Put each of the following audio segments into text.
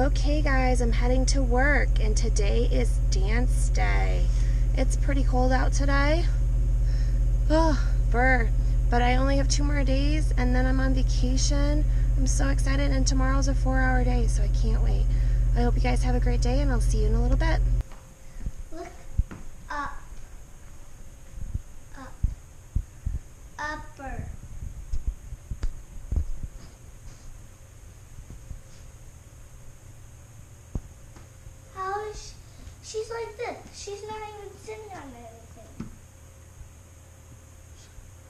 Okay guys, I'm heading to work and today is dance day. It's pretty cold out today. Oh, brr. But I only have 2 more days and then I'm on vacation. I'm so excited, and tomorrow's a 4-hour day, so I can't wait. I hope you guys have a great day and I'll see you in a little bit. Look up. Up. Upper. How is she's like this? She's not even sitting on anything.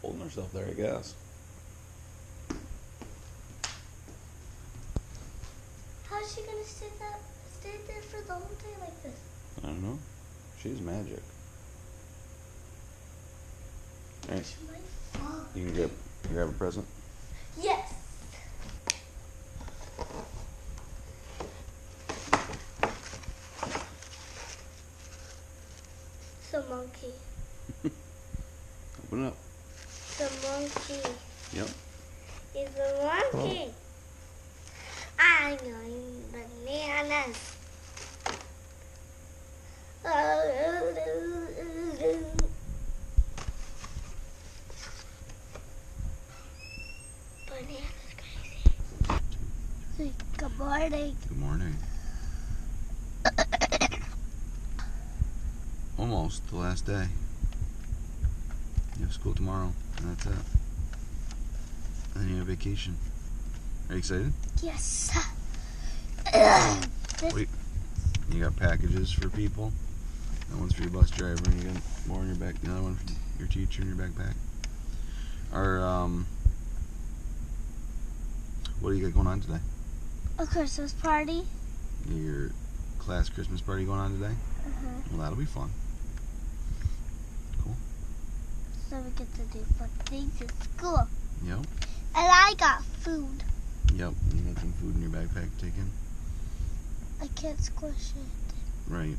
Holding herself there, I guess. How's she gonna stay there for the whole day like this? I don't know. She's magic. Alright. She might fall. You can grab a present. Yes. The monkey. Open it up. The monkey. Yep. It's a monkey. I'm going bananas. Bananas crazy. Good morning. Good morning. Almost the last day. You have school tomorrow, and that's it. And then you have vacation. Are you excited? Yes. Wait. You got packages for people. That one's for your bus driver, and you got more in your back. The other one for your teacher in your backpack. What do you got going on today? A Christmas party. Your class Christmas party going on today? Well, that'll be fun. Cool. So we get to do fun things at school. Yep. And I got food. Yep. You got some food in your backpack to take in? I can't squish it. Right.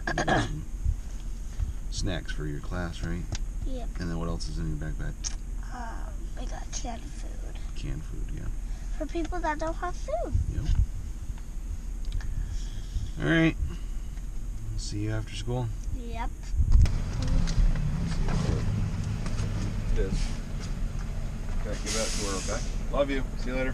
You got some snacks for your class, right? Yep. And then what else is in your backpack? I got canned food. Canned food, yeah. For people that don't have food. Yep. Alright. See you after school. Yep. It is. Okay, give that to her, okay? Love you. See you later.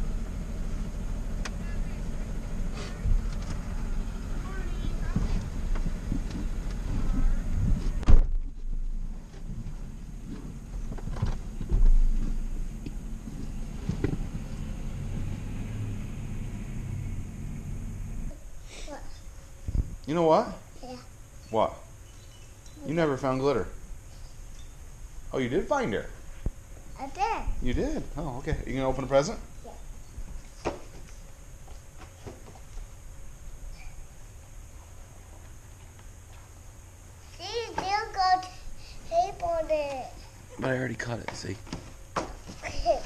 What? You know what? Yeah. What? You never found glitter. Oh, you did find her. I did. You did? Oh, okay. You gonna open a present? Yeah. See, they'll go tape on it. But I already cut it, see? That's big.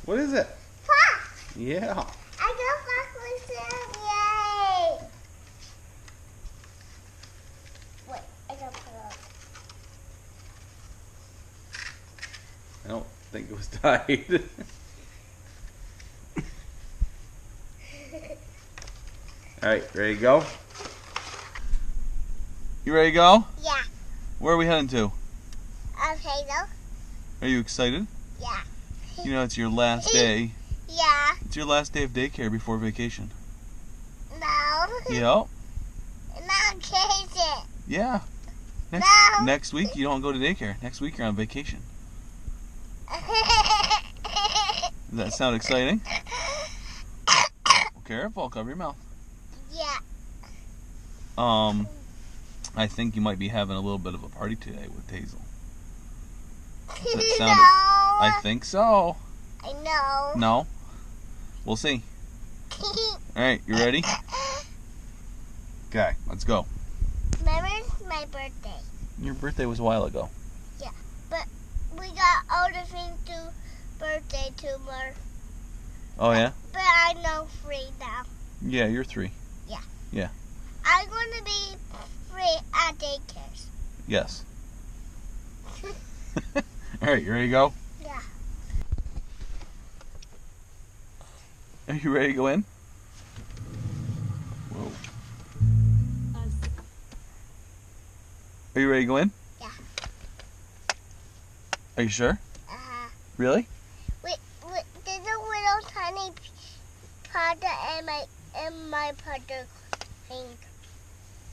What is it? Fox! Yeah. I got fox myself! Yay! Wait, I gotta put it up. I don't think it was tied. Alright, ready to go? You ready to go? Yeah. Where are we heading to? Okay, though. Are you excited? Yeah. You know, it's your last day. Yeah. It's your last day of daycare before vacation. No. Yep. Not crazy. Yeah. No. Next week, you don't go to daycare. Next week, you're on vacation. Does that sound exciting? Careful, cover your mouth. Yeah. I think you might be having a little bit of a party today with Hazel. That No. sounded. I think so. I know. No? We'll see. Alright, you ready? Okay, let's go. Remember my birthday? Your birthday was a while ago. Yeah. But we got older things to birthday tomorrow. Oh, yeah? But I'm not free now. Yeah, you're 3. Yeah. Yeah. I'm going to be free at daycare. Yes. All right, you ready to go? Yeah. Are you ready to go in? Whoa. Are you ready to go in? Yeah. Are you sure? Uh-huh. Really? Wait, there's a little tiny powder in my powder thing.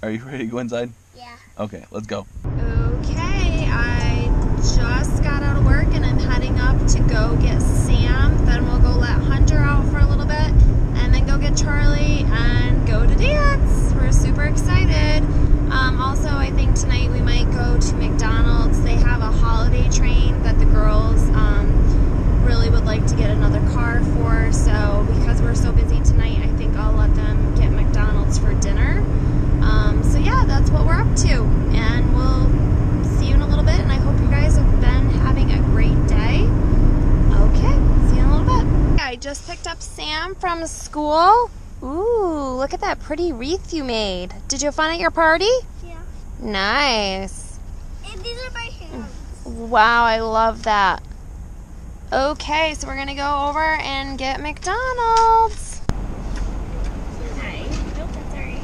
Are you ready to go inside? Yeah. Okay, let's go. Okay, I just got out of work and I'm heading up to go get Sam. Then we'll go let Hunter out for a little bit and then go get Charlie and go to dance. We're super excited. Also, I think tonight we might go to McDonald's. They have a holiday train that the girls really would like to get another car for. So because we're so busy tonight, I think I'll let them get McDonald's for dinner. So yeah, that's what we're up to. And we'll see you in a little bit. And I hope you guys have been having a great day. Okay, see you in a little bit. I just picked up Sam from school. Ooh, look at that pretty wreath you made. Did you have fun at your party? Yeah. Nice. And these are my hands. Wow, I love that. Okay, so we're going to go over and get McDonald's. Hi. Nope, that's all right.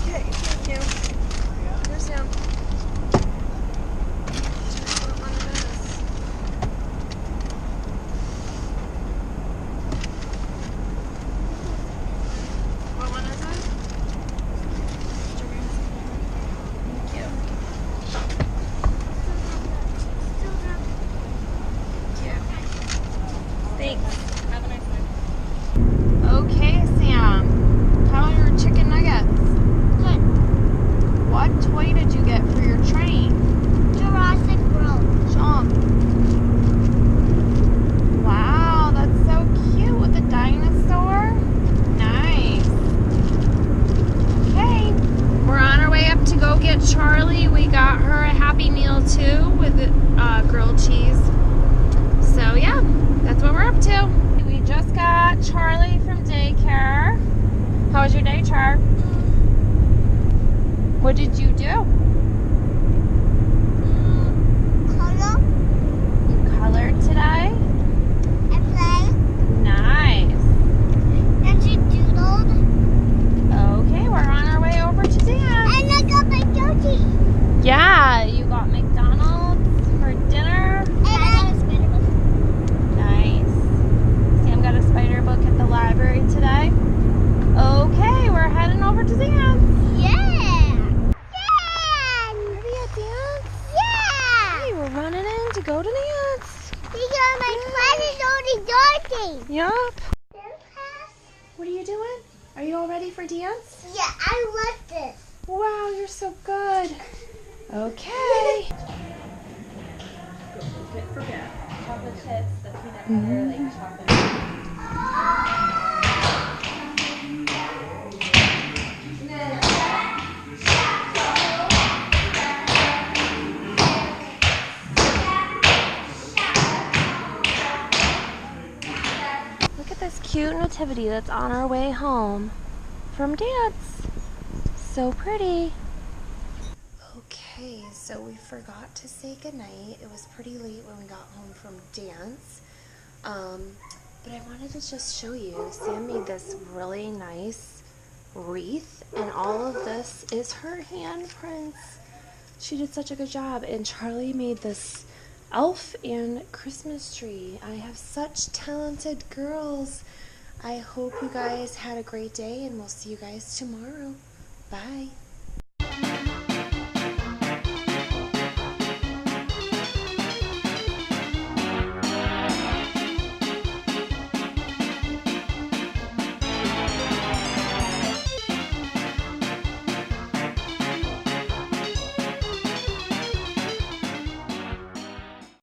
Okay, thank you. Here's Sam. What one it is. What one is it? Thank you. Thanks. Have a nice night. Okay, Sam. How are your chicken nuggets? Good. What toy did you get for your train? Jurassic World. Jump. Wow, that's so cute with the dinosaur. Nice. Okay, we're on our way up to go get Charlie. We got her a Happy Meal too with grilled cheese. So yeah, that's what we're up to. We just got Charlie from daycare. How was your day, Char? What did you do? Color. You colored today? I play. Nice. And she doodled. Okay, we're on our way over to dance. And I got my goatee. Yeah, you got McDonald's for dinner. And I got a spider book. Nice. Sam got a spider book at the library today. Okay, we're heading over to dance. Yeah. Ready at dance? Yeah. Hey, we're running in to go to dance. We got my present on the door. Yup. What are you doing? Are you all ready for dance? Yeah, I love this. Wow, you're so good. Okay. Forget. Chocolate chips, the peanut butter, like chocolate. Look at this cute nativity that's on our way home from dance. So pretty. Okay, so we forgot to say goodnight. It was pretty late when we got home from dance. But I wanted to just show you. Sam made this really nice wreath, and all of this is her handprints. She did such a good job. And Charlie made this elf and Christmas tree. I have such talented girls. I hope you guys had a great day, and we'll see you guys tomorrow. Bye.